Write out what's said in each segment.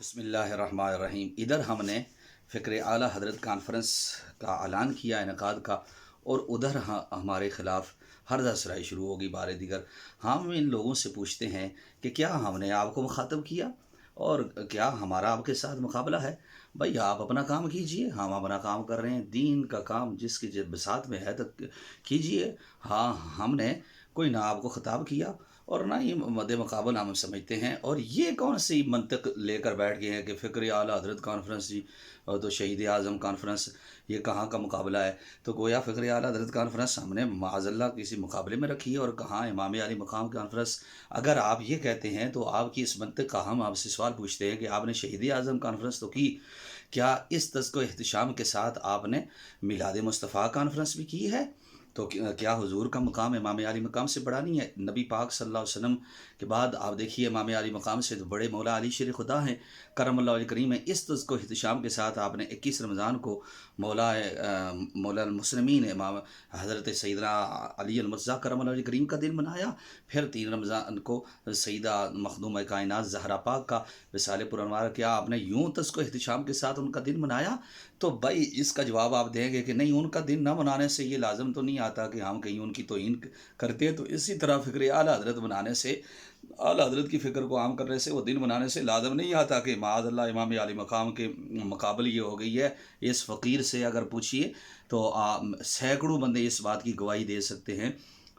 بسم اللہ الرحمن الرحیم۔ ادھر ہم نے فکر اعلیٰ حضرت کانفرنس کا اعلان کیا انعقاد کا، اور ادھر ہمارے خلاف ہردہ سرائی شروع ہوگی بار دیگر۔ ہم ان لوگوں سے پوچھتے ہیں کہ کیا ہم نے آپ کو مخاطب کیا اور کیا ہمارا آپ کے ساتھ مقابلہ ہے؟ بھائی آپ اپنا کام کیجئے، ہم اپنا کام کر رہے ہیں، دین کا کام جس کی بساط میں ہے تو کیجئے۔ ہاں، ہم نے کوئی نہ آپ کو خطاب کیا اور نہ ہی مد مقابل ہم سمجھتے ہیں۔ اور یہ کون سی منطق لے کر بیٹھ گئے ہیں کہ فکر اعلیٰ حضرت کانفرنس جی اور تو شہید اعظم کانفرنس، یہ کہاں کا مقابلہ ہے؟ تو گویا فکر اعلیٰ حضرت کانفرنس ہم نے معاذ اللہ کسی مقابلے میں رکھی ہے، اور کہاں امام علی مقام کانفرنس؟ اگر آپ یہ کہتے ہیں تو آپ کی اس منطق کا ہم آپ سے سوال پوچھتے ہیں کہ آپ نے شہید اعظم کانفرنس تو کی، کیا اس تذکر و احتشام کے ساتھ آپ نے میلاد مصطفیٰ کانفرنس بھی کی ہے؟ تو کیا حضور کا مقام امام علی مقام سے بڑا نہیں ہے؟ نبی پاک صلی اللہ علیہ وسلم کے بعد آپ دیکھیے امام علی مقام سے تو بڑے مولا علی شیر خدا ہیں کرم اللہ علیہ کریم ہے۔ اس تذکر و احتشام کے ساتھ آپ نے 21 رمضان کو مولا المسلمین امام حضرت سیدنا علی المرتضیٰ کرم اللہ علیہ کریم کا دن منایا، پھر 3 رمضان کو سیدہ مخدوم کائنات زہرا پاک کا وصال پرانوار، کیا آپ نے یوں تذکر و احتشام کے ساتھ ان کا دن منایا؟ تو بھائی اس کا جواب آپ دیں گے کہ نہیں، ان کا دن نہ منانے سے یہ لازم تو نہیں آتا کہ ہم کہیں ان کی توہین کرتے ہیں۔ تو اسی طرح فکر اعلیٰ حضرت منانے سے، اعلیٰ حضرت کی فکر کو عام کرنے سے، وہ دن منانے سے لازم نہیں آتا کہ معاذ اللہ امام علی مقام کے مقابل یہ ہو گئی ہے۔ اس فقیر سے اگر پوچھیے تو سینکڑوں بندے اس بات کی گواہی دے سکتے ہیں۔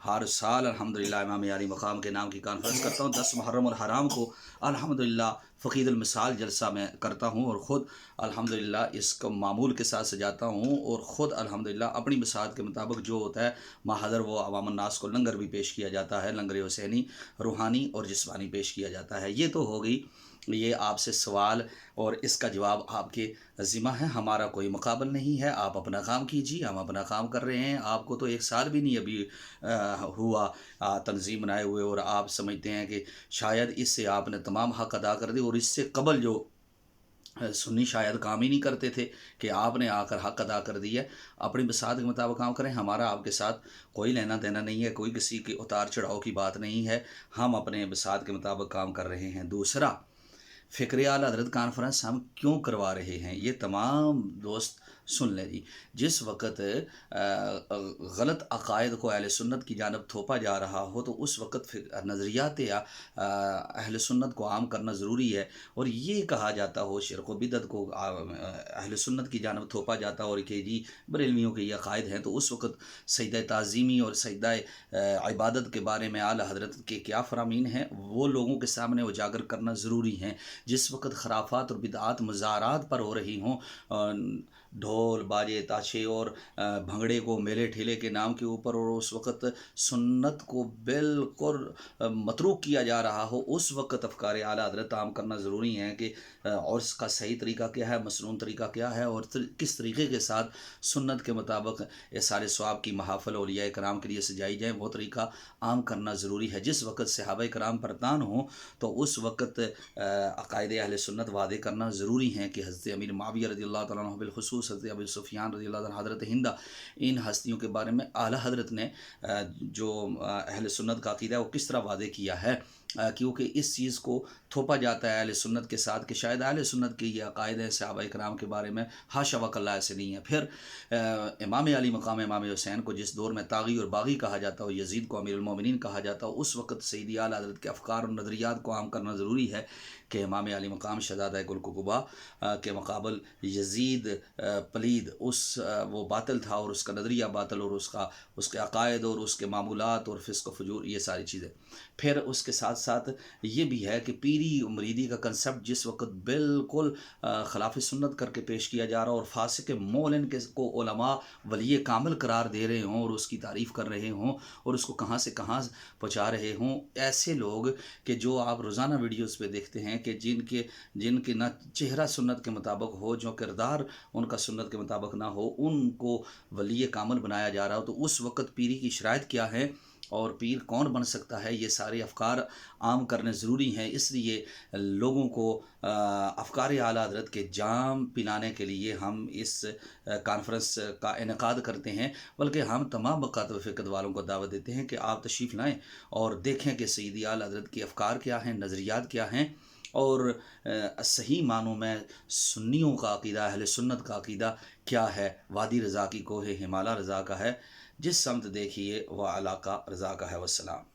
ہر سال الحمدللہ امام علی مقام کے نام کی کانفرنس کرتا ہوں، 10 محرم الحرام کو الحمدللہ فقید المثال جلسہ میں کرتا ہوں، اور خود الحمدللہ اس کو معمول کے ساتھ سجاتا ہوں، اور خود الحمدللہ اپنی بساط کے مطابق جو ہوتا ہے ماحضر وہ عوام الناس کو لنگر بھی پیش کیا جاتا ہے، لنگر حسینی روحانی اور جسمانی پیش کیا جاتا ہے۔ یہ تو ہو گئی یہ آپ سے سوال، اور اس کا جواب آپ کے ذمہ ہے، ہمارا کوئی مقابل نہیں ہے۔ آپ اپنا کام کیجیے، ہم اپنا کام کر رہے ہیں۔ آپ کو تو 1 سال بھی نہیں ابھی ہوا تنظیم بنائے ہوئے، اور آپ سمجھتے ہیں کہ شاید اس سے آپ نے تمام حق ادا کر دی، اور اس سے قبل جو سنی شاید کام ہی نہیں کرتے تھے کہ آپ نے آ کر حق ادا کر دیا ہے۔ اپنی بساط کے مطابق کام کریں، ہمارا آپ کے ساتھ کوئی لینا دینا نہیں ہے، کوئی کسی کے اتار چڑھاؤ کی بات نہیں ہے، ہم اپنے بساط کے مطابق کام کر رہے ہیں۔ دوسرا، فکر اعلیٰ حضرت کانفرنس ہم کیوں کروا رہے ہیں یہ تمام دوست سن لیں جی۔ جس وقت غلط عقائد کو اہل سنت کی جانب تھوپا جا رہا ہو تو اس وقت نظریات یا اہل سنت کو عام کرنا ضروری ہے، اور یہ کہا جاتا ہو شرک و بدعت کو اہل سنت کی جانب تھوپا جاتا ہو کہ جی بریلویوں کے یہ عقائد ہیں، تو اس وقت سجدہ تعظیمی اور سجدہ عبادت کے بارے میں اعلیٰ حضرت کے کیا فرامین ہیں وہ لوگوں کے سامنے اجاگر کرنا ضروری ہے۔ جس وقت خرافات اور بدعات مزارات پر ہو رہی ہوں، ڈھول باجے تاشے اور بھنگڑے کو میلے ٹھیلے کے نام کے اوپر، اور اس وقت سنت کو بالکل متروک کیا جا رہا ہو، اس وقت افکار اعلیٰ حضرت عام کرنا ضروری ہے کہ اور اس کا صحیح طریقہ کیا ہے، مسنون طریقہ کیا ہے، اور کس طریقے کے ساتھ سنت کے مطابق احسار ثواب کی محافل اولیاء کرام کے لیے سجائی جائیں، وہ طریقہ عام کرنا ضروری ہے۔ جس وقت صحابہ کرام پرتان ہوں تو اس وقت عقائد اہل سنت واضح کرنا ضروری ہیں کہ حضرت امیر معاویہ رضی اللہ تعالیٰ عنہ بالخصوص، حضرت ابو سفیان رضی اللہ عنہ، حضرت ہندہ، ان ہستیوں کے بارے میں اعلیٰ حضرت نے جو اہل سنت کا عقیدہ ہے وہ کس طرح واضح کیا ہے، کیونکہ اس چیز کو تھوپا جاتا ہے اہل سنت کے ساتھ کہ شاید اہل سنت کے یہ عقائد ہیں صحابہ کرام کے بارے میں، حاشا وکلا ایسے نہیں ہے۔ پھر امام علی مقام امام حسین کو جس دور میں طاغی اور باغی کہا جاتا ہو، یزید کو امیر المومنین کہا جاتا ہو، اس وقت سیدی اعلیٰ حضرت کے افکار اور نظریات کو عام کرنا ضروری ہے کہ امام علی مقام شہزادہ گل قبا کے مقابل یزید پلید وہ باطل تھا، اور اس کا نظریہ باطل، اور اس کے عقائد اور اس کے معمولات اور فسق و فجور، یہ ساری چیزیں۔ پھر اس کے ساتھ ساتھ یہ بھی ہے کہ پیری و مریدی کا کنسپٹ جس وقت بالکل خلاف سنت کر کے پیش کیا جا رہا ہو، اور فاسق مولن کو علماء ولی کامل قرار دے رہے ہوں اور اس کی تعریف کر رہے ہوں، اور اس کو کہاں سے کہاں پہنچا رہے ہوں، ایسے لوگ کہ جو آپ روزانہ ویڈیوز پہ دیکھتے ہیں کہ جن کے نہ چہرہ سنت کے مطابق ہو، جو کردار ان کا سنت کے مطابق نہ ہو، ان کو ولی کامل بنایا جا رہا ہو، تو اس وقت پیری کی شرائط کیا ہے اور پیر کون بن سکتا ہے، یہ سارے افکار عام کرنے ضروری ہیں۔ اس لیے لوگوں کو افکار اعلیٰ حضرت کے جام پلانے کے لیے ہم اس کانفرنس کا انعقاد کرتے ہیں، بلکہ ہم تمام مکاتب فقہ والوں کو دعوت دیتے ہیں کہ آپ تشریف لائیں اور دیکھیں کہ سیدی اعلیٰ حضرت کے افکار کیا ہیں، نظریات کیا ہیں، اور صحیح معنوں میں سنیوں کا عقیدہ، اہل سنت کا عقیدہ کیا ہے، وادی رضا کی کوہ ہمالا رضا کا ہے، جس سمت دیکھیے وہ علاقہ رضا کا ہے۔ والسلام۔